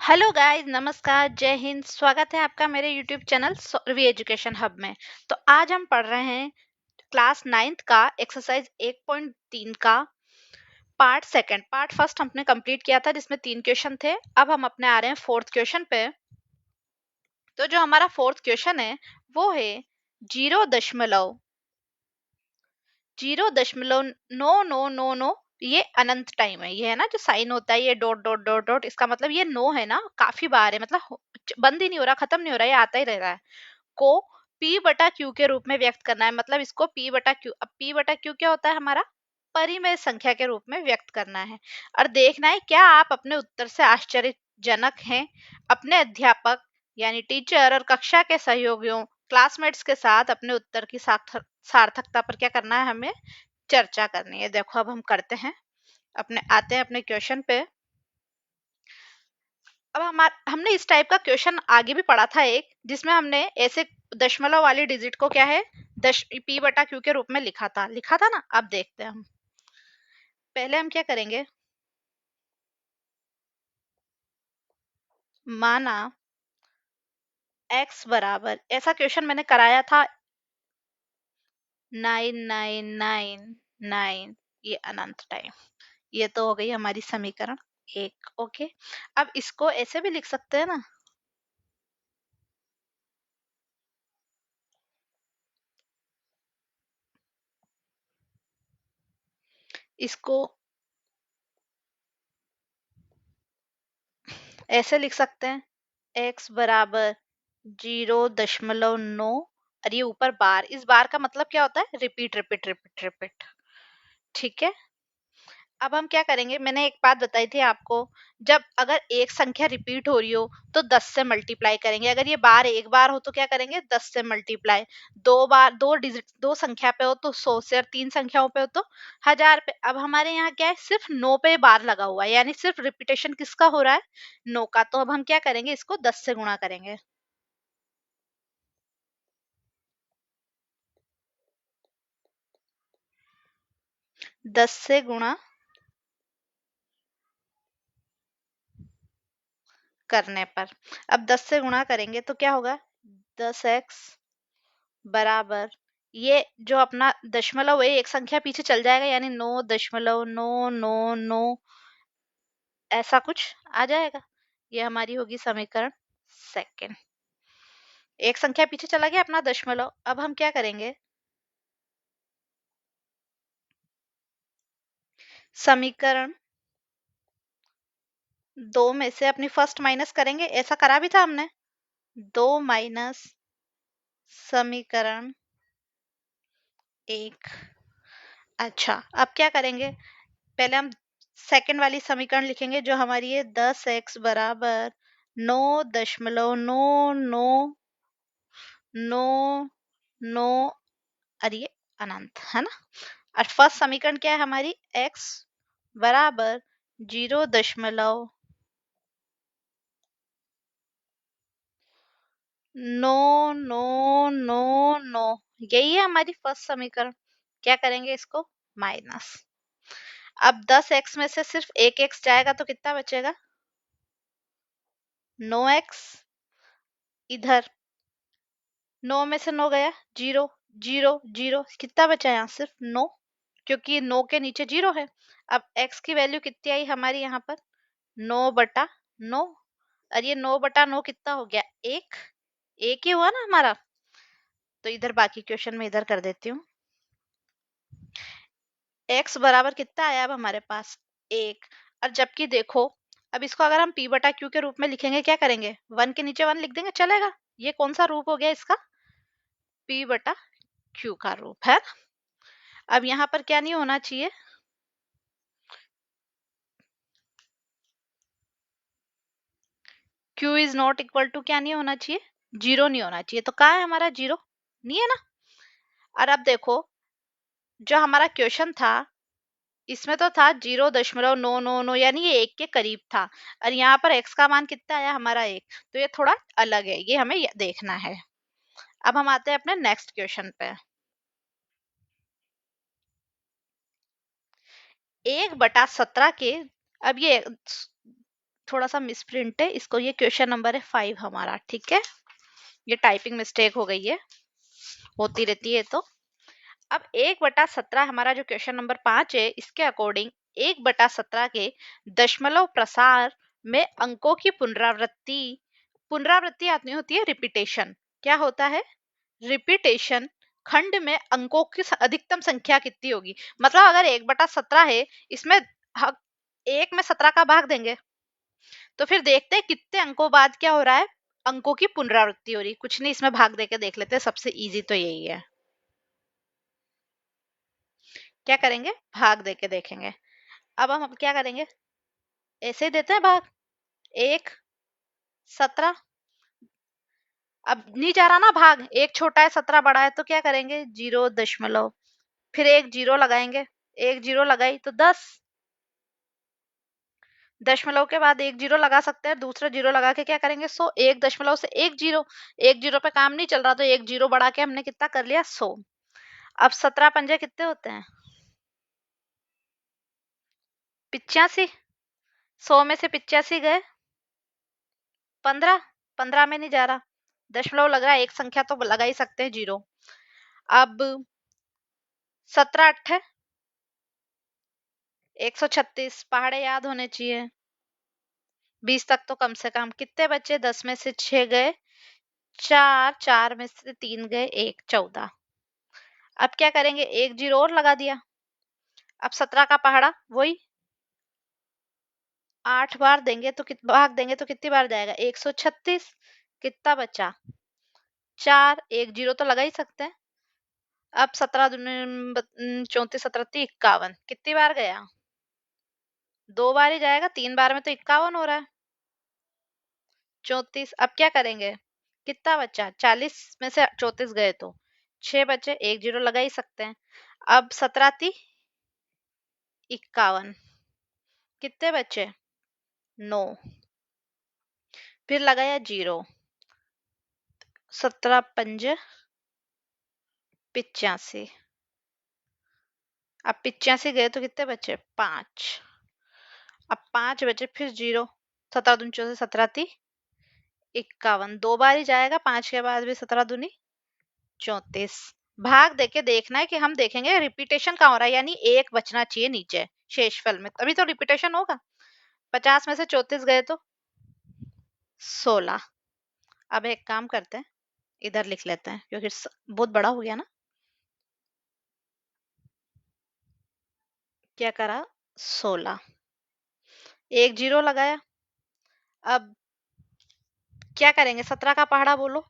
Hello guys, नमस्कार, जय हिंद। स्वागत है आपका मेरे यूट्यूब चैनल सौरवी एजुकेशन हब में। तो आज हम पढ़ रहे हैं क्लास 9th का एक्सरसाइज 1.3 का पार्ट सेकंड। पार्ट फर्स्ट हमने कंप्लीट किया था जिसमें 3 क्वेश्चन थे। अब हम अपने आ रहे हैं फोर्थ क्वेश्चन पे। तो जो हमारा फोर्थ क्वेश्चन है वो है 0.0.999 ये अनंत टाइम है। ये है ना जो साइन होता है, ये डॉट डॉट डॉट डॉट, इसका मतलब ये नो है ना, काफी बार है, मतलब बंद ही नहीं हो रहा, खत्म नहीं हो रहा, ये आता ही रह रहा है। को p बटा q के रूप में व्यक्त करना है। मतलब इसको p बटा q, अब p बटा q क्या होता है हमारा, परिमेय संख्या के रूप में व्यक्त करना है। और देखना है क्या आप अपने उत्तर से आश्चर्यजनक हैं। अपने अध्यापक यानी टीचर और कक्षा के सहयोगियों, क्लासमेट्स के साथ अपने उत्तर की सार्थकता पर क्या करना है, हमें चर्चा करनी है। देखो अब हम करते हैं, अपने आते हैं अपने क्वेश्चन पे। अब हमने इस टाइप का क्वेश्चन आगे भी पढ़ा था एक, जिसमें हमने ऐसे दशमलव वाली डिजिट को क्या है, दश p बटा q के रूप में लिखा था ना। अब देखते हैं हम, पहले हम क्या करेंगे, माना x बराबर, ऐसा क्वेश्चन मैंने कराया था 9999, ये अनंत टाइम। ये तो हो गई हमारी समीकरण एक। ओके, अब इसको ऐसे भी लिख सकते हैं ना, इसको ऐसे लिख सकते हैं, x बराबर 0.9, और ये ऊपर बार, इस बार का मतलब क्या होता है, रिपीट रिपीट रिपीट रिपीट। ठीक है, अब हम क्या करेंगे, मैंने एक बात बताई थी आपको, जब अगर एक संख्या रिपीट हो रही हो तो 10 से मल्टीप्लाई करेंगे। अगर ये बार एक बार हो तो क्या करेंगे, 10 से मल्टीप्लाई। दो बार, दो डिजिट, दो संख्या पे हो तो 100 से, और तीन संख्याओं पे हो तो 1000 पे। अब हमारे यहाँ क्या है, सिर्फ 9 पे बार लगा हुआ है, यानी सिर्फ रिपीटेशन किसका हो रहा है, 9 का। तो अब हम क्या करेंगे, इसको 10 से गुणा करेंगे। 10 से गुणा करने पर, अब 10 से गुणा करेंगे तो क्या होगा, 10x बराबर, ये जो अपना दशमलव है एक संख्या पीछे चल जाएगा, यानी 9.999, ऐसा कुछ आ जाएगा। ये हमारी होगी समीकरण सेकंड। एक संख्या पीछे चला गया अपना दशमलव। अब हम क्या करेंगे, समीकरण दो में से अपनी फर्स्ट माइनस करेंगे, ऐसा करा भी था हमने। दो माइनस समीकरण एक। अच्छा, अब क्या करेंगे, पहले हम सेकंड वाली समीकरण लिखेंगे जो हमारी है 10x बराबर 9.999, और ये अनंत है ना। और फर्स्ट समीकरण क्या है हमारी, x बराबर 0.999, यही है हमारी फर्स्ट समीकरण। क्या करेंगे, इसको माइनस। अब 10x में से सिर्फ एक x जाएगा तो कितना बचेगा, 9x। इधर 9 में से 9 गया, 0 0 0, कितना बचा यहाँ, सिर्फ 9, क्योंकि 9 के नीचे 0 है। अब x की वैल्यू कितनी आई हमारी यहाँ पर, 9/9, और ये 9/9 कितना हो गया, एक। एक ही हुआ ना हमारा। तो इधर बाकी क्वेश्चन में इधर कर देती हूँ। x बराबर कितना आया अब हमारे पास, एक। और जबकि देखो, अब इसको अगर हम p बटा q के रूप में लिखेंगे, क्या करेंगे, 1 के नीचे 1 लिख देंगे, चलेगा। ये कौन सा रूप हो गया इसका, p बटा q का रूप है। अब यहाँ पर क्या नहीं होना चाहिए, q is not equal to, क्या नहीं होना चाहिए, 0 नहीं होना चाहिए। तो कहाँ है हमारा 0, नहीं है ना। और अब देखो, जो हमारा क्वेश्चन था इसमें तो था 0.999, यानी ये एक के करीब था। और यहाँ पर x का मान कितना आया हमारा, एक। तो ये थोड़ा अलग है, ये हमें देखना है। अब हम आते हैं अपने नेक्स्ट क्वेश्चन पे। 1/17 के, अब ये थोड़ा सा मिसप्रिंट है इसको, ये क्वेश्चन नंबर है 5 हमारा, ठीक है। ये टाइपिंग मिस्टेक हो गई है, होती रहती है। तो अब 1/17 हमारा जो क्वेश्चन नंबर 5 है, इसके अकॉर्डिंग 1/17 के दशमलव प्रसार में अंकों की पुनरावृत्ति, पुनरावृत्ति आती होती है रिपीटेशन, क्या होता है रिपीटेशन, खंड में अंकों की अधिकतम संख्या कितनी होगी। मतलब अगर 1/17 है, इसमें एक में 17 का भाग देंगे, तो फिर देखते हैं कितने अंकों बाद क्या हो रहा है, अंकों की पुनरावृत्ति हो रही। कुछ नहीं, इसमें भाग देके देख लेते हैं, सबसे इजी तो यही है। क्या करेंगे, भाग देके देखेंगे। अब हम क्या करेंगे, ऐसे ही देते हैं भाग, 1/17। अब नहीं जा रहा ना भाग, एक छोटा है 17 बड़ा है, तो क्या करेंगे 0 दशमलव, फिर एक जीरो लगाएंगे, एक जीरो लगाई तो 10, दशमलव के बाद एक जीरो लगा सकते हैं, दूसरा जीरो लगा के क्या करेंगे 100, 1 दशमलव से एक जीरो, एक जीरो पे काम नहीं चल रहा, तो एक जीरो बढ़ा के हमने कितना कर लिया 100। अब 17 पंजे कितने होते हैं 85, 100 में से 85 गए 15, 15 में नहीं जा रहा, दशमलव लग रहा है, एक संख्या तो लगा ही सकते हैं जीरो। अब 17 8 136, पहाड़े याद होने चाहिए, 20 तक तो कम से कम। कितने बच्चे, 10 में से 6 गए 4, 4 में से 3 गए 1, 14। अब क्या करेंगे, एक जीरो और लगा दिया। अब 17 का पहाड़ा वही 8 बार देंगे तो भाग देंगे तो कितनी बार जाएगा 136, कितना बचा 4, एक जीरो तो लगा ही सकते हैं। अब 17 34 17 51, कितनी बार गया, 2 बार ही जाएगा, 3 बार में तो 51 हो रहा है 34। अब क्या करेंगे, कितना बचा 40 में से 34 गए तो 6 बचे, एक जीरो लगा ही सकते हैं। अब 17 51, कितने बचे 9, फिर लगाया जीरो, 17 पंजे 85। अब 85 गए तो कितने बचे 5, अब 5 बचे फिर जीरो, 17 दूनी 14, 17 51, 2 बार ही जाएगा, 5 के बाद भी 17 दूनी 34। भाग देके देखना है कि हम देखेंगे रिपीटेशन कहाँ हो रहा है, यानी एक बचना चाहिए नीचे शेषफल में, तभी तो रिपीटेशन होगा। 50 में से 34 गए तो 16। अब एक काम करते हैं, इधर लिख लेते हैं क्योंकि बहुत बड़ा हो गया ना। क्या करा 16, एक जीरो लगाया। अब क्या करेंगे, 17 का पहाड़ा बोलो,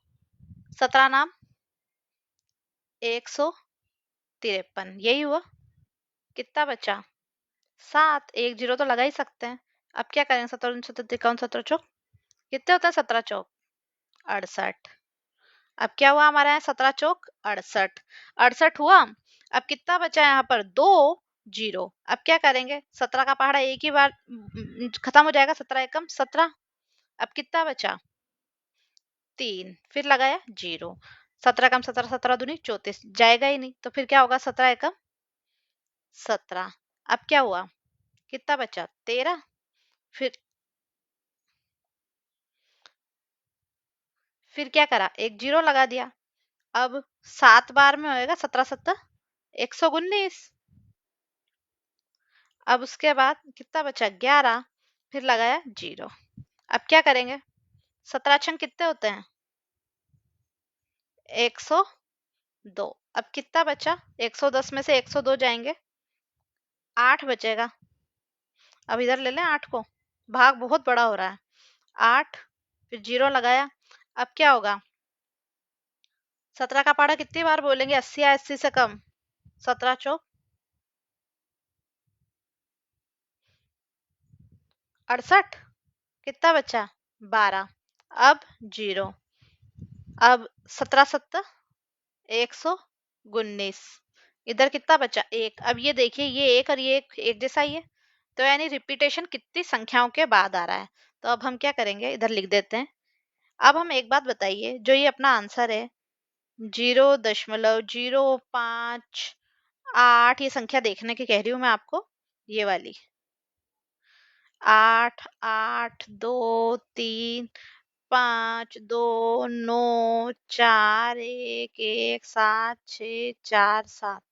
17 नाम 153, यही हुआ। कितना बचा 7, एक जीरो तो लगा ही सकते हैं। अब क्या करेंगे, 17 17 51 17 चौक, कितने होता है 17 चौक 68। अब क्या हुआ हमारे यहाँ 17 चौक 68, 68 हुआ। अब कितना बचा है यहाँ पर 2 जीरो। अब क्या करेंगे, 17 का पहाड़ा एक ही बार खत्म हो जाएगा, 17 एकम 17। अब कितना बचा 3, फिर लगाया जीरो, 17 कम 17, 17 दूनी 34, जाएगा ही नहीं, तो फिर क्या होगा 17 एकम 17। अब क्या हुआ, कितना बचा 13, फिर क्या करा एक जीरो लगा दिया। अब 7 बार में होएगा 17 17 119। अब उसके बाद कितना बचा 11, फिर लगाया जीरो। अब क्या करेंगे, 17 छंग कितने होते हैं 102। अब कितना बचा 110 में से 102 जाएंगे 8 बचेगा। अब इधर ले लें 8 को, भाग बहुत बड़ा हो रहा है, 8 फिर जीरो लगाया। अब क्या होगा, 17 का पहाड़ा कितनी बार बोलेंगे, 80 या 80 से कम, 17 चौक 68, कितना बचा 12। अब जीरो, अब 17 सत्तर 119, इधर कितना बचा एक। अब ये देखिए ये एक और ये एक जैसा ही है, तो यानी रिपीटेशन कितनी संख्याओं के बाद आ रहा है। तो अब हम क्या करेंगे, इधर लिख देते हैं। अब हम एक बात बताइए, जो ये अपना आंसर है 0.058, ये संख्या देखने की कह रही हूँ मैं आपको, ये वाली। 8 8 2 3 5 2 9 4 1 1 7 6 4 7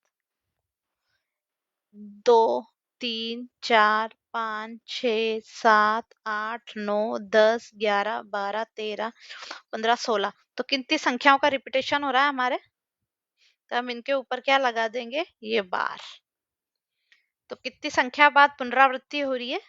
2 3 4 5 6 7 8 9 10 11 12 13 15 16। तो कितनी संख्याओं का रिपीटेशन हो रहा है हमारे, तो हम इनके ऊपर क्या लगा देंगे, ये बार। तो कितनी संख्या बाद पुनरावृत्ति हो रही है,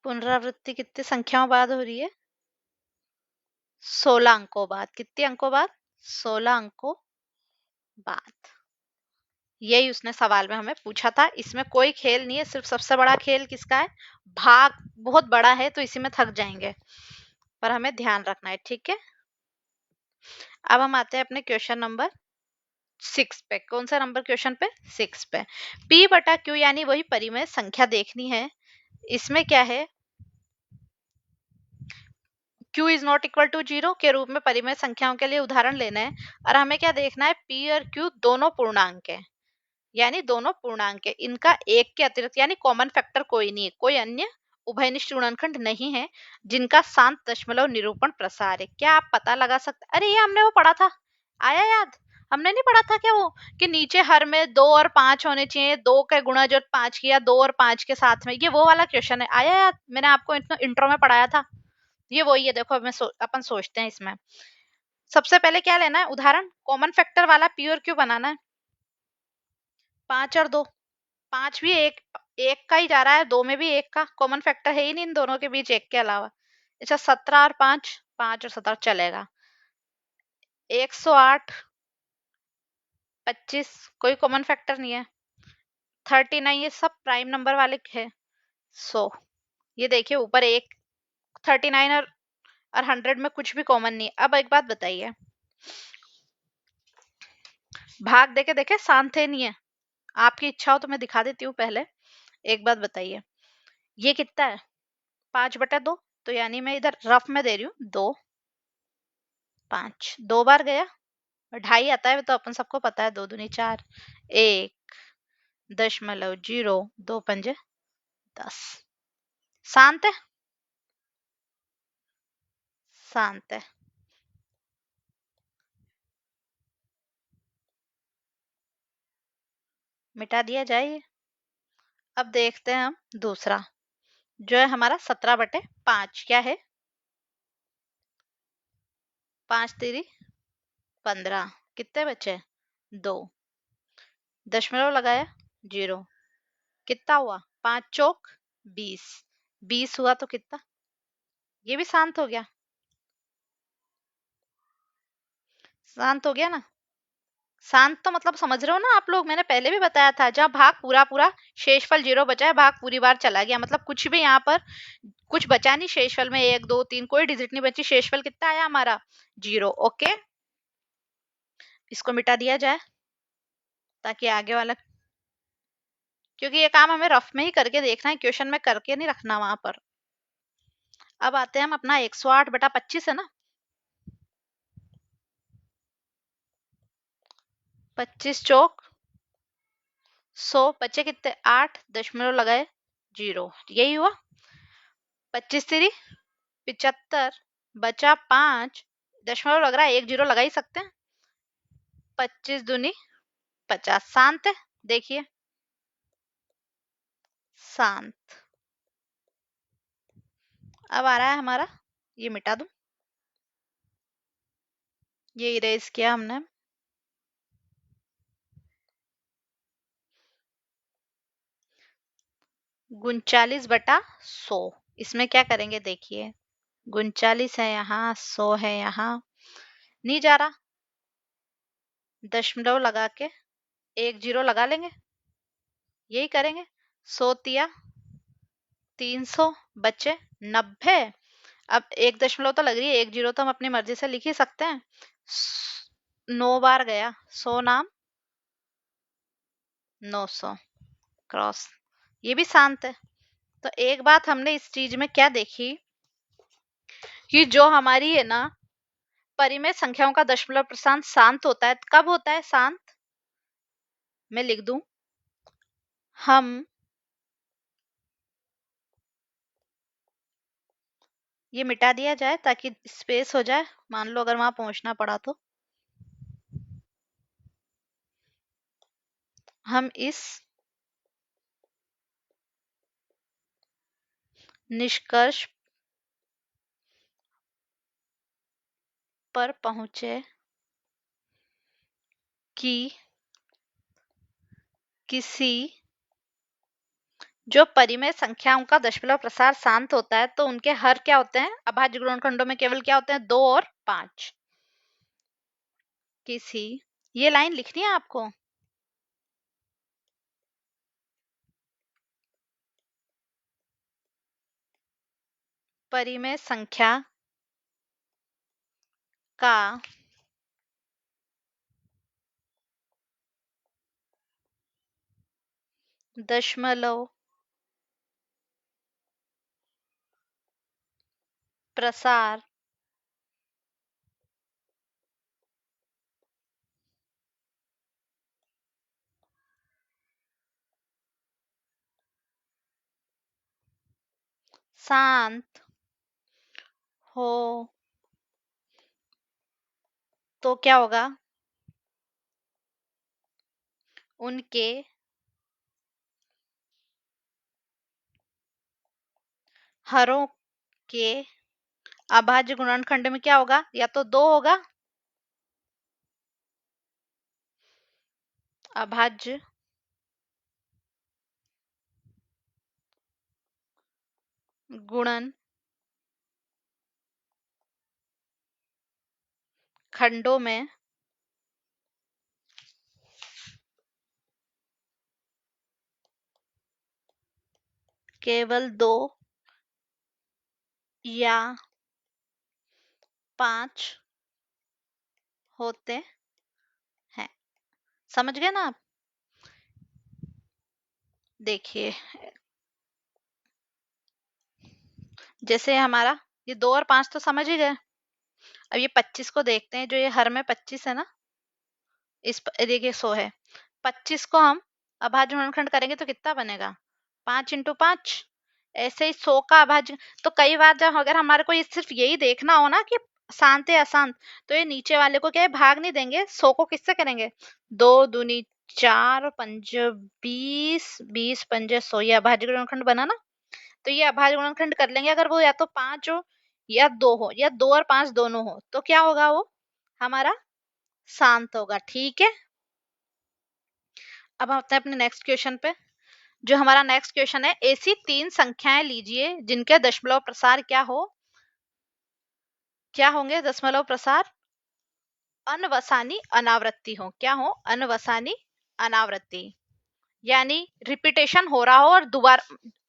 पुनरावृत्ति कितनी संख्याओं बाद हो रही है, 16 अंकों बाद। कितने अंकों बाद, 16 अंकों बाद। यही उसने सवाल में हमें पूछा था। इसमें कोई खेल नहीं है, सिर्फ सबसे बड़ा खेल किसका है, भाग बहुत बड़ा है तो इसी में थक जाएंगे, पर हमें ध्यान रखना है, ठीक है। अब हम आते हैं अपने क्वेश्चन नंबर 6 पे। कौन सा नंबर क्वेश्चन पे, 6 पे। P बटा Q यानी वही परिमेय संख्या देखनी है। इसमें क्या है, Q is not equal to 0 के रूप में परिमेय संख्याओं के लिए उदाहरण लेना है। और हमें क्या देखना है, P और Q दोनों पूर्णांक है, यानी दोनों पूर्णांक है, इनका एक के अतिरिक्त यानी कॉमन फैक्टर कोई नहीं है, कोई अन्य उभयनिष्ठ गुणनखंड नहीं है जिनका शांत दशमलव निरूपण प्रसार है। क्या आप पता लगा सकते, अरे ये हमने वो पढ़ा था, आया याद, हमने नहीं पढ़ा था क्या वो, कि नीचे हर में 2 और 5 होने चाहिए, 2 का गुणा जो 5 किया 2 और 5 के साथ में, ये वो वाला क्वेश्चन है, आया याद, मैंने आपको इंट्रो में पढ़ाया था। ये वही है, देखो अपन सोचते हैं इसमें। सबसे पहले क्या लेना है, उदाहरण कॉमन फैक्टर वाला पी और क्यू बनाना है। 5 और 2, 5 भी एक एक का ही जा रहा है, 2 में भी एक का कॉमन फैक्टर है ही नहीं इन दोनों के बीच एक के अलावा। अच्छा 17 और 5, 5 और 17 चलेगा। 108, 25 कोई कॉमन फैक्टर नहीं है। 39 ये सब प्राइम नंबर वाले है। 100, ये देखिए ऊपर एक, 39 और 100 में कुछ भी कॉमन नहीं है। अब एक बात बताइए, भाग देके देखे शांत है नहीं है, आपकी इच्छा हो तो मैं दिखा देती हूँ पहले। एक बात बताइए, ये कितना है, 5/2, तो यानी मैं इधर रफ में दे रही हूँ 2, 5 दो बार गया, ढाई आता है तो अपन सबको पता है, 2 दूनी 4, 1.0, 2 पंजे 10। शांत है, शांत है। मिटा दिया जाए। अब देखते हैं हम दूसरा, जो है हमारा 17/5। क्या है, 5×3 = 15, कितने बचे, 2, दशमलव लगाया 0, कितना हुआ, 5×4 = 20, 20 हुआ तो कितना, ये भी शांत हो गया, शांत हो गया ना। शांत तो मतलब समझ रहे हो ना आप लोग, मैंने पहले भी बताया था, जब भाग पूरा पूरा शेषफल 0 बचा है, भाग पूरी बार चला गया, मतलब कुछ भी यहाँ पर कुछ बचा नहीं शेषफल में, 1 2 3 कोई डिजिट नहीं बची, शेषफल कितना आया हमारा, 0। ओके, इसको मिटा दिया जाए ताकि आगे वाला, क्योंकि ये काम हमें रफ में ही करके देखना है, क्वेश्चन में करके नहीं रखना वहां पर। अब आते हैं हम अपना 108/25 है ना, 25×4 = 100, बचे कितने, 8, दशमलव लगाए 0, यही हुआ। 25×3 = 75, बचा 5, दशमलव लग रहा है, 1 0 लगा ही सकते हैं। 25×2 = 50, शांत है, देखिए शांत। अब आ रहा है हमारा, ये मिटा दूं, ये इरेज किया हमने। 39/100, इसमें क्या करेंगे देखिए, 39 है यहाँ, 100 है यहाँ, नहीं जा रहा, दशमलव लगा के 1 0 लगा लेंगे, यही करेंगे। 100×3 = 300, बचे 90। अब 1 दशमलव तो लग रही है, 1 0 तो हम अपनी मर्जी से लिख ही सकते हैं। 9 बार गया, 100 नाम 900 क्रॉस, ये भी शांत है। तो एक बात हमने इस चीज में क्या देखी, कि जो हमारी है ना परिमेय संख्याओं का दशमलव प्रस्थान शांत होता है, कब होता है शांत? मैं लिख दूं, हम ये मिटा दिया जाए ताकि स्पेस हो जाए, मान लो अगर वहां पहुंचना पड़ा तो। हम इस निष्कर्ष पर पहुंचे कि किसी जो परिमेय संख्याओं का दशमलव प्रसार शांत होता है तो उनके हर क्या होते हैं, अभाज्य गुणनखंडों में केवल क्या होते हैं, 2 और 5। किसी, ये लाइन लिखनी है आपको। परिमेय संख्या का दशमलव प्रसार शांत हो तो क्या होगा, उनके हरों के अभाज्य गुणनखंड में क्या होगा, या तो 2 होगा, अभाज्य गुणन खंडों में केवल 2 या 5 होते हैं। समझ गए ना आप? देखिए, जैसे हमारा ये 2 और 5 तो समझ ही गए। अब ये 25 को देखते हैं, जो ये हर में 25 है ना, देखिए 100 है, 25 को हम अभाज्य गुणनखंड करेंगे तो कितना बनेगा, 5 इंटू 5। ऐसे ही 100 का अभाज्य, तो कई बार जब अगर हमारे को ये सिर्फ यही देखना हो ना कि शांत है अशांत, तो ये नीचे वाले को क्या है, भाग नहीं देंगे, 100 को किससे करेंगे, 2 दूनी 4 पंज 20, 20 पंजे 100, ये अभाज्य गुणनखंड बना ना। तो ये अभाज्य गुणनखंड कर लेंगे, अगर वो या तो 5 हो या 2 हो या 2 और 5 दोनों हो, तो क्या होगा, वो हमारा शांत होगा। ठीक है, अब हम आते हैं अपने नेक्स्ट क्वेश्चन पे। जो हमारा नेक्स्ट क्वेश्चन है, ऐसी 3 संख्याएं लीजिए जिनके दशमलव प्रसार क्या हो, क्या होंगे दशमलव प्रसार, अनवसानी अनावृत्ति हो, क्या हो, अनवसानी अनावृत्ति, यानी रिपीटेशन हो रहा हो और दोबारा,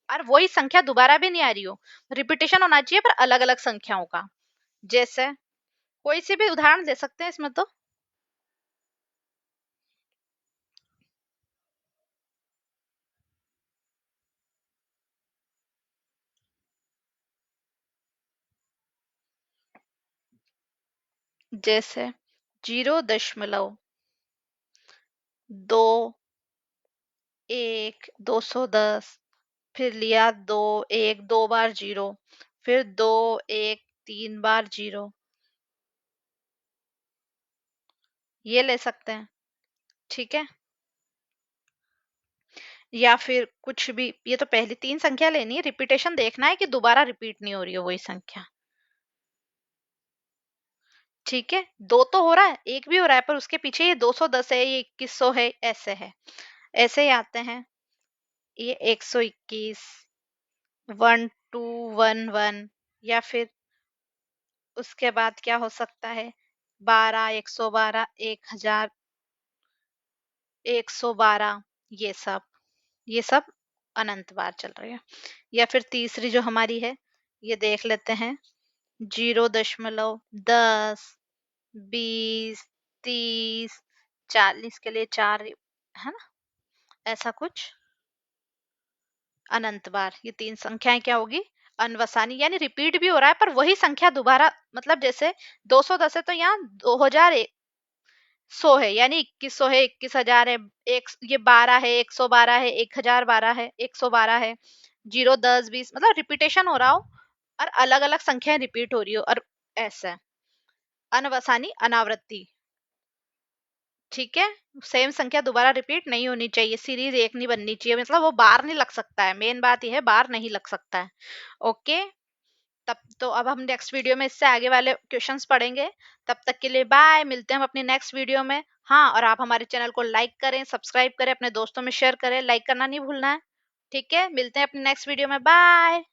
और वही संख्या दोबारा भी नहीं आ रही हो, रिपीटेशन होना चाहिए पर अलग अलग संख्याओं का। जैसे कोई सी भी उदाहरण दे सकते हैं इसमें तो। जैसे 0.2 1 210, फिर लिया 2 1 2 बार 0, फिर 2 1 3 बार 0, ये ले सकते हैं। ठीक है, या फिर कुछ भी, ये तो पहली 3 संख्या लेनी है, रिपीटेशन देखना है कि दोबारा रिपीट नहीं हो रही है वही संख्या। ठीक है, 2 तो हो रहा है, 1 भी हो रहा है, पर उसके पीछे ये 210 है, ये 2100 है, ऐसे है। ऐसे ही आते हैं, ये 121 1211, या फिर उसके बाद क्या हो सकता है, 12 112 1000 112, ये सब, ये सब अनंत बार चल रही है। या फिर तीसरी जो हमारी है, ये देख लेते हैं, 0.10 20 30 40 के लिए 4, है ना, ऐसा कुछ अनंत बार, ये 3 संख्याएं क्या होगी, अनवसानी यानी रिपीट भी हो रहा है पर वही संख्या दोबारा, मतलब जैसे 210 है तो यहाँ 2100 है, यानी 2100 है, 21,000 है, एक ये 12 है, 112 है, 1012 है, 112 है, 0 10 20, मतलब रिपीटेशन हो रहा हो और अलग अलग संख्याएं रिपीट हो रही हो, और ऐसा है। अनवसानी अनावृत्ति। ठीक है, सेम संख्या दोबारा रिपीट नहीं होनी चाहिए, सीरीज एक नहीं बननी चाहिए, मतलब वो बार नहीं लग सकता है, मेन बात यह है बार नहीं लग सकता है। ओके। तब तो अब हम नेक्स्ट वीडियो में इससे आगे वाले क्वेश्चंस पढ़ेंगे। तब तक के लिए बाय, मिलते हैं हम अपनी नेक्स्ट वीडियो में। हाँ, और आप हमारे चैनल को लाइक करें, सब्सक्राइब करें, अपने दोस्तों में शेयर करें, लाइक करना नहीं भूलना है। ठीक है, मिलते हैं अपनी नेक्स्ट वीडियो में, बाय।